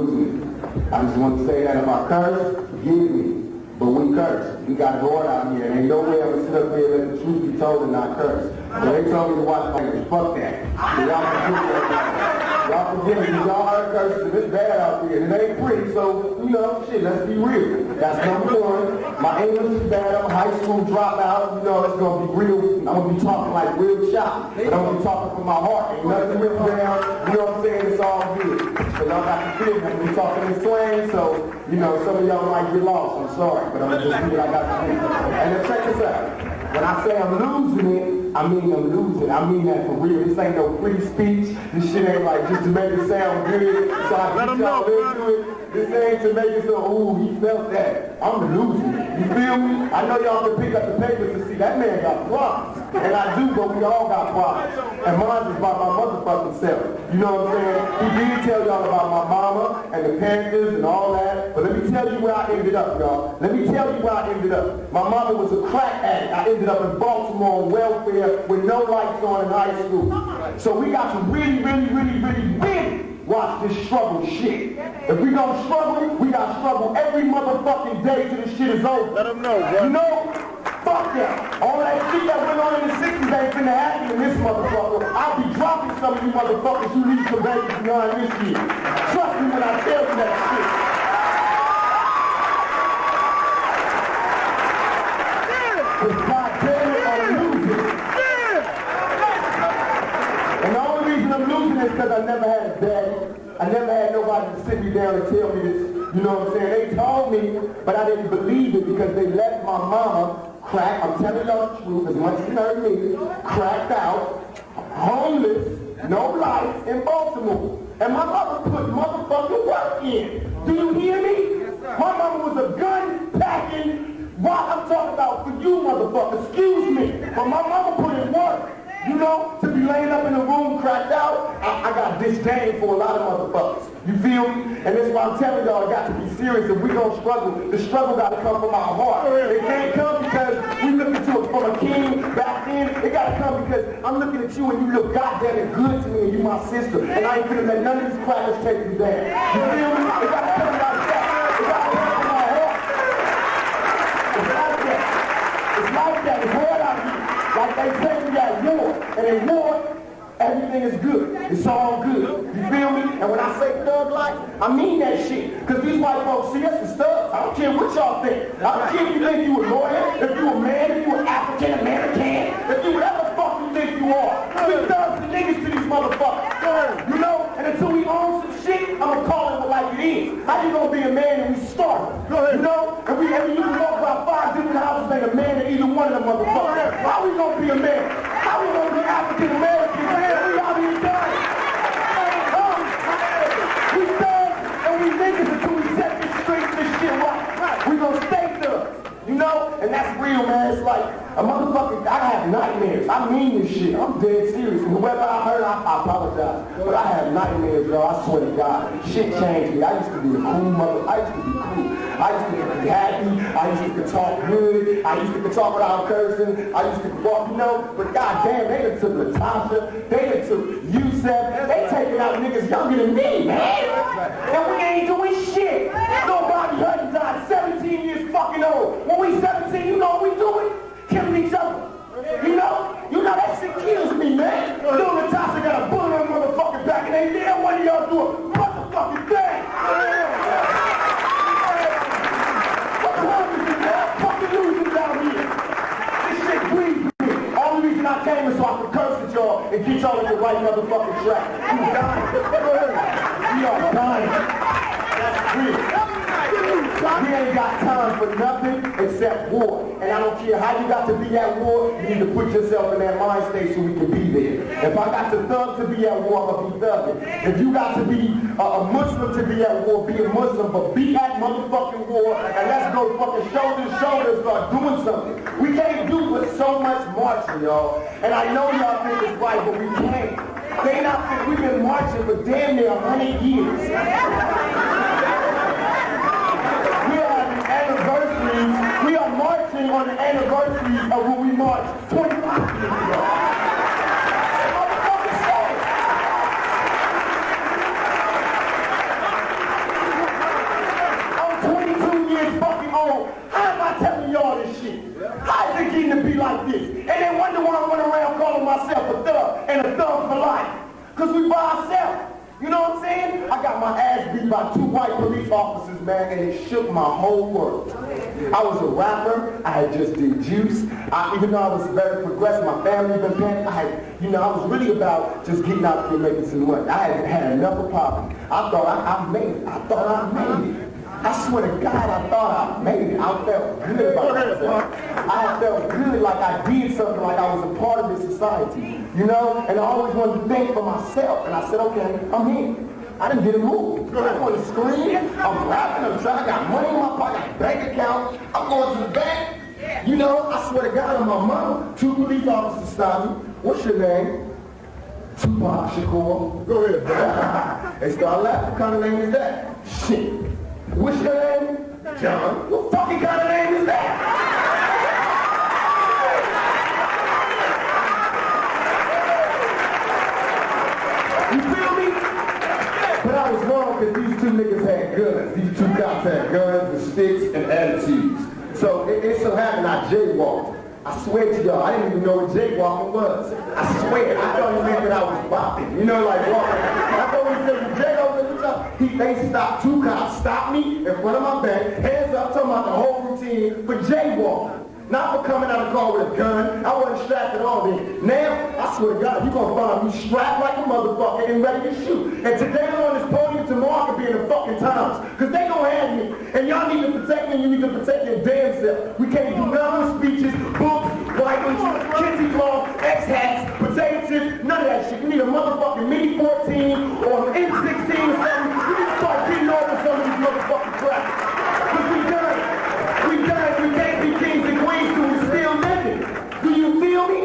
losing it. I just want to say that if I curse, forgive me. But we curse. We got God out here. And ain't no way I'm going to sit up here and let the truth be told and not curse. But they told me to watch my language. Fuck that. So y'all forgive me. Y'all heard curses. It's bad out here. And it ain't pretty. So, you know, shit, let's be real. That's number one. My English is bad. I'm a high school dropout. You know, it's going to be real. I'm going to be talking like real shop. But I'm going to be talking from my heart. Ain't nothing written down. You know what I'm saying? It's all good. So y'all got to feel me. I'm going to be talking in slang. So, you know, some of y'all might get lost. I'm sorry. But I'm going to just do what I got to do. And then check this out. When I say I'm losing it, I mean I'm losing it. I mean that for real. This ain't no free speech. This shit ain't like just to make it sound good. So I get y'all into it. This ain't to make it so, ooh, he felt that. I'm losing it. You feel me? I know y'all can pick up the papers and see that man got problems. And I do, but we all got problems. And mine is about my motherfucking self. You know what I'm saying? He did tell y'all about my mama and the Panthers and all that. But let me tell you where I ended up, y'all. Let me tell you where I ended up. My mama was a crack addict. I ended up in Baltimore on welfare with no lights on in high school. So we got to really watch this struggle shit. If we don't struggle, we got to struggle every motherfucking day till this shit is over. Let them know, bro. You know? Fuck that. All that shit that went on in the 60s ain't finna happen in this motherfucker. I'll be dropping some of you motherfuckers who need some babies beyond this year. Trust me when I tell you that shit. Cause goddamn it, I'm losing. And the only reason I'm losing is because I never had a daddy. I never had nobody to sit me down and tell me this. You know what I'm saying? They told me, but I didn't believe it because they left my mama crack. I'm telling y'all the truth, as much as you heard me, cracked out, homeless, no life in Baltimore. And my mother put motherfucking work in. Do you hear me? My mama was a gun packing. What I'm talking about for you motherfuckers, excuse me, but my mama put in work. You know, to be laying up in a room cracked out, I got disdain for a lot of motherfuckers. You feel me? And that's why I'm telling y'all, I got to be serious. If we don't struggle, the struggle got to come from our heart. It can't come because we look at you from a king back then. It got to come because I'm looking at you and you look goddamn it good to me and you my sister. And I ain't gonna let none of these crackers take me down. You feel me? It got to come like that. It got to come from my heart. It's like that. It's like that. It's hard out here. Like they say we got war. And in war, everything is good. It's all good. You feel me? And when I say thug life, I mean that shit. Because these white folks see us as thugs. I don't care what y'all think. I don't care if you think you a lawyer, if you a man, if you an African American, if you whatever the fuck you think you are. We thugs and niggas to these motherfuckers. You know? And until we own some shit, I'ma call it like it is. How you gonna be a man and we starve? You know? And you can walk by 5 different houses and a man in either one of them motherfuckers. How we gonna be a man? How we gonna be African American? We out here dying. We thugs and we niggas until we set this straight this shit right. We gonna stay thugs. You know? And that's real, man. It's like a motherfucker, I have nightmares. I mean this shit. I'm dead serious. And whoever I heard, I apologize. But I have nightmares, y'all. I swear to God. Shit changed me. I used to be a cool mother. I used to be cool. I used to be happy. I used to talk good. I used to talk without cursing. I used to walk, you know. But goddamn, they done took Latasha. They done took Yusef. They taking out niggas younger than me, man. And we ain't doing shit. Nobody Hutton died 17 years fucking old. When we 17, you know what we doing? Killing each other. You know that shit kills me, man. Little Natasha got a bullet on the motherfucking back and ain't there one of y'all do a motherfucking thing. What the hell is this, man? Fucking losers out here. This shit grieves me. Only reason I came is so I could curse at y'all and get y'all in the right motherfucking track. You dying. We are dying. That's real. We ain't got time for nothing except war. And I don't care how you got to be at war, you need to put yourself in that mind state so we can be there. If I got to thug to be at war, I'm going to be thugging. If you got to be a Muslim to be at war, be a Muslim, but be at motherfucking war, and let's go fucking shoulder to shoulder start doing something. We can't do but so much marching, y'all. And I know y'all think it's right, but we can't. We've been marching for damn near 100 years. We are marching on the anniversary of when we marched 25 years ago. getting to be like this. And they wonder why I went around calling myself a thug and a thug for life. Because we by ourselves. You know what I'm saying? I got my ass beat by 2 white police officers, man, and it shook my whole world. I was a rapper. I had just did Juice. Even though I was very progressive, my family been paying. I was really about just getting out there making some money. I had enough of poverty. I thought I made it. I thought I made it. I swear to God, I thought I made it. I felt good about myself. I felt good like I did something, like I was a part of this society. You know? And I always wanted to think for myself. And I said, okay, I'm here. I didn't get a move. I want to scream. I'm rapping. I'm trying. I got money in my pocket. I got a bank account. I'm going to the bank. You know, I swear to God, on my mama, 2 police officers stopped me. What's your name? Tupac Shakur. Go ahead, bro. They start laughing. What kind of name is that? Shit. What's your name? John. What fucking kind of name is that? You feel me? But I was wrong because these 2 niggas had guns. These 2 cops had guns and sticks and attitudes. So it so happened I jaywalked. I swear to y'all, I didn't even know what jaywalking was. I swear, I thought he meant that I was bopping. You know, like walking. I thought when he said they stopped, 2 cops stopped me in front of my bank, hands up, talking about the whole routine for jaywalking. Not for coming out of the car with a gun. I wasn't strapped at all then. Now, I swear to God, you're going to find me strapped like a motherfucker and ready to shoot. And today I'm on this podium, tomorrow I could be in the fucking Times. Because they going to have me. And y'all need to protect me, and you need to protect your damn self. We can't do none of speeches, books, Bibles, Kinsey cloth, X-hats, potato chips, none of that shit. You need a motherfucking Mini 14 or an M16 or something. You need to start getting over some of these motherfucking crap. Because we done. We done. We can't be kings and queens till we still living. Do you feel me?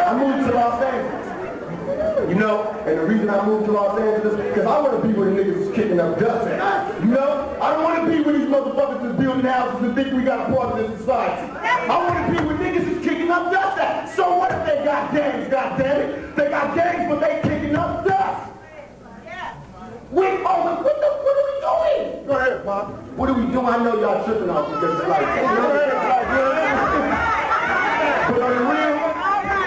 I moved to Los Angeles. You know, and the reason I moved to Los Angeles, because I want to be where the niggas is kicking up dust at. You know? I don't want to be where these motherfuckers is building houses and think we got a part of this society. I want to be where niggas is kicking up dust at. So what if they got gangs, goddammit? They got gangs, but they kicking up dust. What are we doing? Go ahead, Pop. What are we doing? I know y'all tripping off because it's like, hey, but on the real,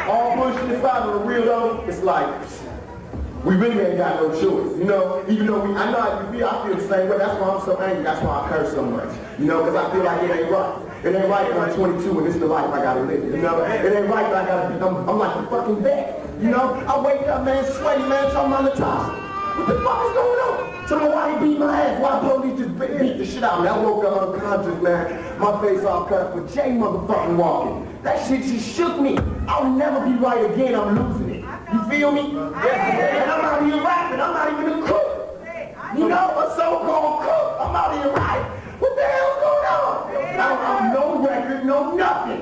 all bullshit aside, on the real though, it's like, we really ain't got no choice, you know? Even though I know how you feel, I feel the same way. That's why I'm so angry. That's why I curse so much, you know? Because I feel like it ain't right. It ain't right when I'm 22 and this is the life I gotta live, you know? It ain't right that I gotta be, I'm like the fucking bed, you know? I wake up, man, sweaty, man, talking about Latasha. What the fuck is going on? Tell me why he beat my ass, why police just beat the shit out of me. I woke up unconscious, man. My face all cut up with Jay motherfucking walking. That shit just shook me. I'll never be right again, I'm losing it. You feel me? And I'm out here rapping, I'm not even a cook. You know, a so-called cook. I'm out here rapping. What the hell's going on? I'm no record, no nothing.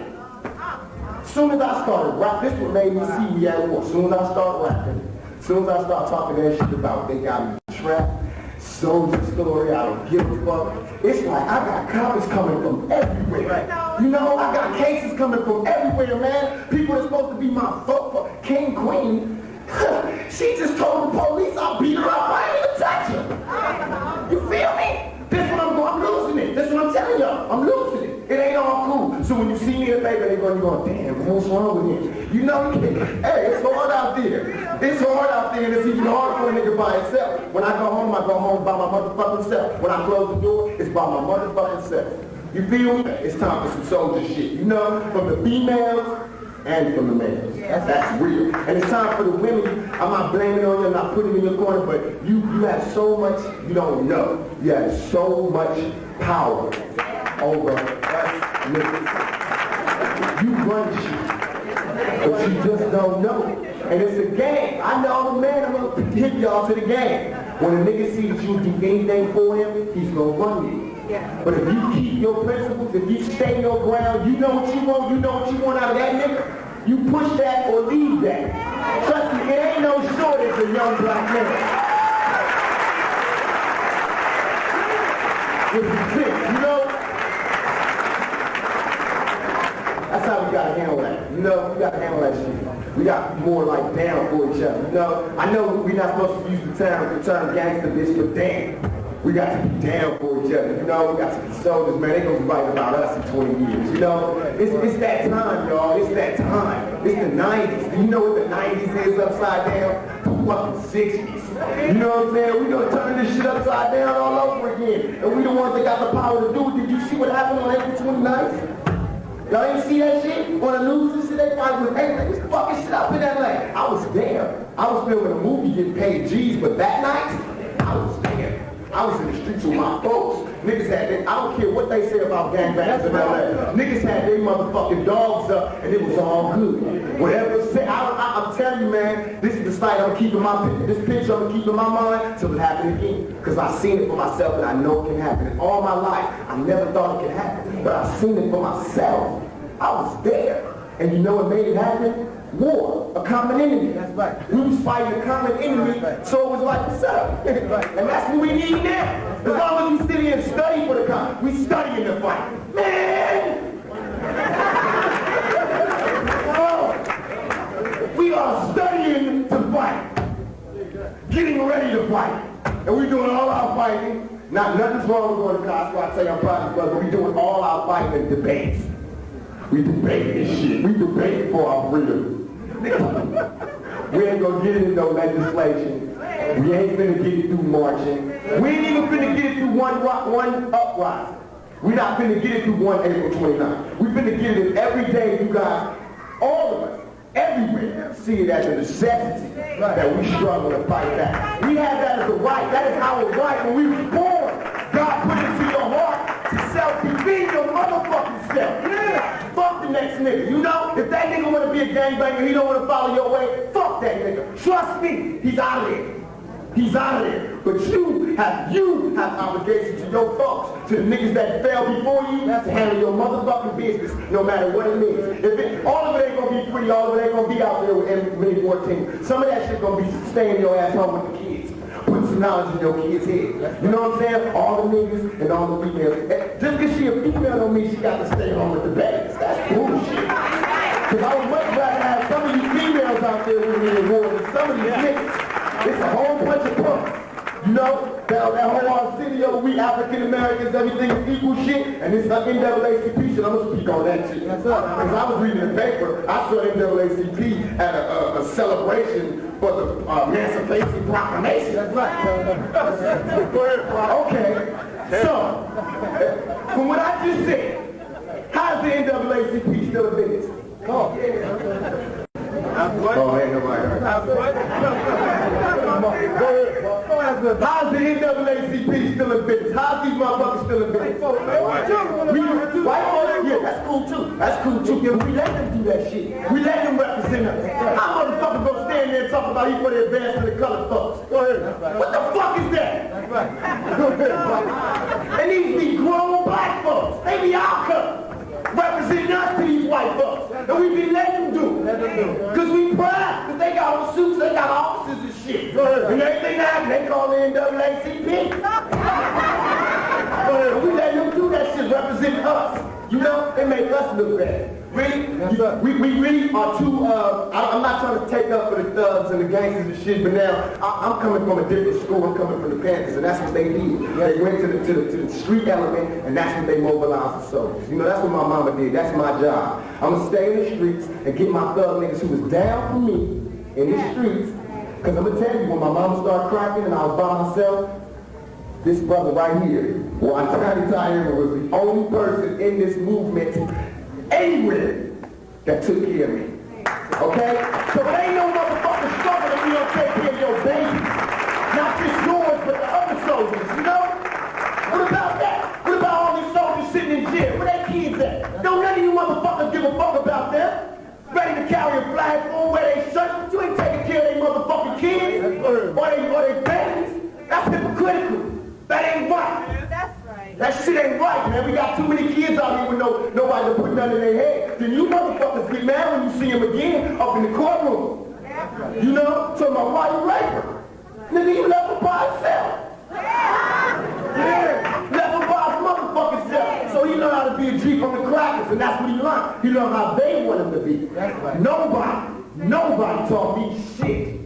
As soon as I started rapping, this what made me see we at war. As soon as I started rapping, as soon as I start talking that shit about they got me trapped, soldier story, I don't give a fuck. It's like I got comments coming from everywhere. You know, I got cases coming from everywhere, man. People that's supposed to be my fuck king, queen. She just told the police I beat her up. I ain't even touch her. You feel me? This what I'm doing. I'm losing it. That's what I'm telling y'all. I'm losing it. It ain't all cool. So when you see me in paper, they're going, damn, man, what's wrong with him? You know, hey, it's hard out there. It's hard out there, and it's even hard for a nigga by himself. When I go home by my motherfucking self. When I close the door, it's by my motherfucking self. You feel me? It's time for some soldier shit. You know, from the females and from the males. That's real. And it's time for the women. I'm not blaming on you, I'm not putting you in your corner, but you have so much you don't know. You have so much power over us niggas. You run shit, but you just don't know. And it's a game. I know the man, I'm gonna hit y'all to the game. When a nigga sees that you do anything for him, he's gonna run you. But if you keep your principles, if you stay your ground, you know what you want, out of that nigga, you push that or leave that. Trust me, it ain't no shortage of young black men. With the tricks, you know? That's how we gotta handle that. You know, we gotta handle that shit. We got to be more like down for each other. You know, I know we're not supposed to use the term gangster bitch, but damn. We got to be down for each other, you know? We got to be soldiers, man. They gonna write about us in 20 years, you know? It's that time, y'all. It's that time. It's the 90s. Do you know what the 90s is upside down? The fucking 60s. You know what I'm saying? We gonna turn this shit upside down all over again. And we the ones that got the power to do it. Did you see what happened on April 29th? Y'all ain't see that shit on the news and shit? They probably was, hey, this fucking shit up in LA. I was there. I was filming a movie getting paid G's, but that night, I was there. I was in the streets with my folks. Niggas had their, I don't care what they say about gangbangs in LA. Niggas had their motherfucking dogs up and it was all good. Whatever it said, I'm telling you, man, this is the sight I'm keeping this picture I'm keeping in my mind till it happen again. Because I've seen it for myself and I know it can happen. And all my life, I never thought it could happen. But I've seen it for myself. I was there. And you know what made it happen? War, a common enemy. That's right. We was fighting a common enemy, so it was like, what's up? And that's what we need now. As long as we sit here and study for the common, we study in the fight. Man! Oh, we are studying to fight. Getting ready to fight. And we're doing all our fighting. Nothing's wrong with going to Costco. I tell you I'm proud of you, but we're doing all our fighting in debates. We debate this shit. We debate for our freedom. We ain't gonna get it in no legislation. We ain't finna get it through marching. We ain't even finna get it through one uprising. We not finna get it through one April 29th. We finna get it in every day, you guys, all of us, everywhere, see it as a necessity that we struggle to fight back. We have that as a right. That is our right when we were born. God put it into your heart to self-defeat your motherfucking self. Yeah. Fuck the next nigga. You know, if that nigga want to be a gangbanger, he don't want to follow your way, fuck that nigga. Trust me, he's out of there. He's out of there. But you have obligation to your folks, to the niggas that fell before you, to handle your motherfucking business, no matter what it is. All of it ain't gonna be free, all of it ain't gonna be out there with many 14. Some of that shit gonna be staying your ass home with the kids. Put some knowledge in your kids' head. You know what I'm saying? All the niggas and all the females. Just because she a female don't mean she got to stay home with the babies. That's bullshit. Because I would much rather have some of these females out there with me in war than some of these niggas. It's a whole bunch of punks. You know, that whole city of we African Americans, everything is equal shit, and this NAACP shit, I'm going to speak on that shit. Because I was reading the paper, I saw NAACP at a celebration for the Emancipation Proclamation. That's right. Okay, so, from what I just said, how is the NAACP still a business? Come on. Oh, ain't nobody heard. How's the NAACP still in business? How's these motherfuckers still in business? White folks? Yeah, that's cool too. That's cool too. Yeah, we let them do that shit. We let them represent us. How motherfuckers gonna stand there and talk about he for the advancement of colored folks? Go ahead. What the fuck is that? That's right. Go ahead. And these be grown black folks. They be our color. Representing us to these white folks. And we be letting them do it. Because we proud. Because they got on suits, they got offices and shit. And everything that happens, they call the NAACP. We let them do that shit, represent us. You know, they make us look bad. Really? We really are too, I'm not trying to take up for the thugs and the gangsters and shit, but now I'm coming from a different school. I'm coming from the Panthers, and that's what they did. They went to the street element, and that's what they mobilized the soldiers. You know, that's what my mama did. That's my job. I'm going to stay in the streets and get my thug niggas who was down for me in the streets, because I'm going to tell you, when my mama started cracking and I was by myself, this brother right here, Tiny Tyler, was the only person in this movement anywhere that took care of me. Okay? So it ain't no motherfucking struggle if you don't take care of your babies. Not just yours, but the other soldiers, you know? What about that? What about all these soldiers sitting in jail? Where their kids at? Don't none of you motherfuckers give a fuck about them. Ready to carry a flag for where they shut, but you ain't taking care of their motherfucking kids or their babies. That's hypocritical. That ain't right. That's right. That shit ain't right, man. We got too many kids out here with nobody to put nothing in their head. Then you motherfuckers get mad when you see them again up in the courtroom. You know? So my why you raper? Nigga, you left him by himself. Yeah. Left him by his motherfucking self. So he learned how to be a G from the crackers, and that's what he learned. He learned how they want him to be. Nobody taught me shit.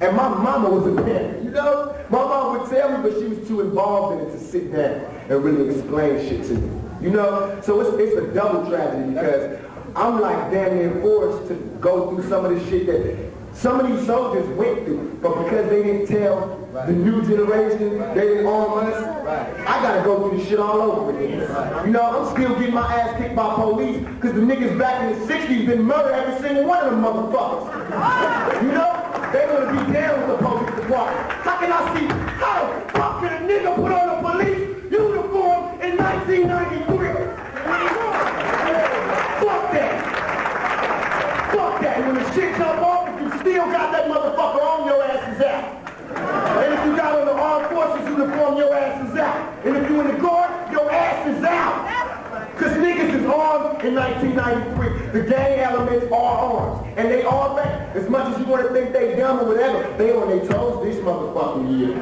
And my mama was a parent, you know? My mom would tell me, but she was too involved in it to sit down and really explain shit to me. You know? So it's a double tragedy because I'm like damn near forced to go through some of the shit that some of these soldiers went through, but because they didn't tell the new generation, they didn't arm us, I gotta go through this shit all over again. You know, I'm still getting my ass kicked by police because the niggas back in the 60s been murdered every single one of them motherfuckers. You know? They wanna be down with the police department. How can I see, how the fuck can a nigga put on a police uniform in 1993? Fuck that. Fuck that. And when the shit jump off, if you still got that motherfucker on, your ass is out. And if you got on the armed forces uniform, your ass is out. And if you in the guard, your ass is out. Because niggas is armed in 1993. The gang elements are armed. And they all back. As much as you want to think they dumb or whatever, they on their toes this motherfucking year.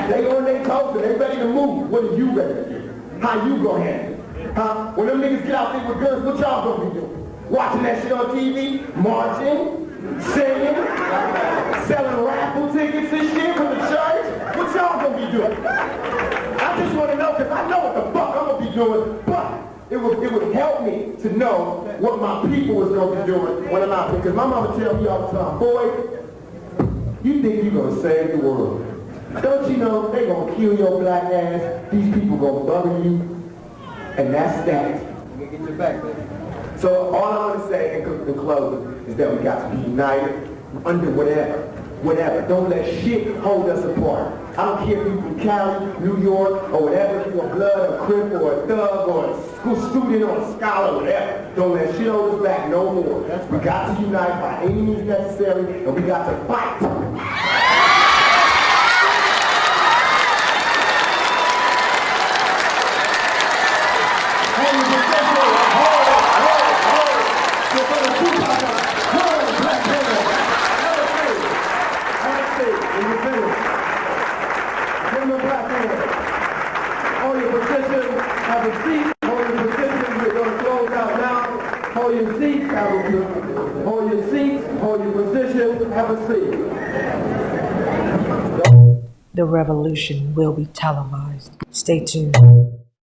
They on their toes and they ready to move. What are you ready to do? How you gonna handle it? Huh? When them niggas get out there with guns, what y'all gonna be doing? Watching that shit on TV, marching, singing, selling raffle tickets and shit for the church. What y'all gonna be doing? I just want to know, because I know what the fuck I'm gonna be doing, but it would help me to know what my people was gonna be doing when I'm out there. Because my mama tell me all the time, boy, you think you gonna save the world. Don't you know they gonna kill your black ass, these people gonna bugger you, and that's that. You get your back, baby. So all I want to say in closing is that we got to be united under whatever. Don't let shit hold us apart. I don't care if you're from Cali, New York, or whatever, if you're a blood, a crip, or a thug, or a school student, or a scholar, whatever. Don't let shit hold us back no more. We got to unite by any means necessary, and we got to fight. Have a seat, hold your position, we're going to close out now. Hold your seats, hold your seats, hold your position, have a seat. The revolution will be televised. Stay tuned.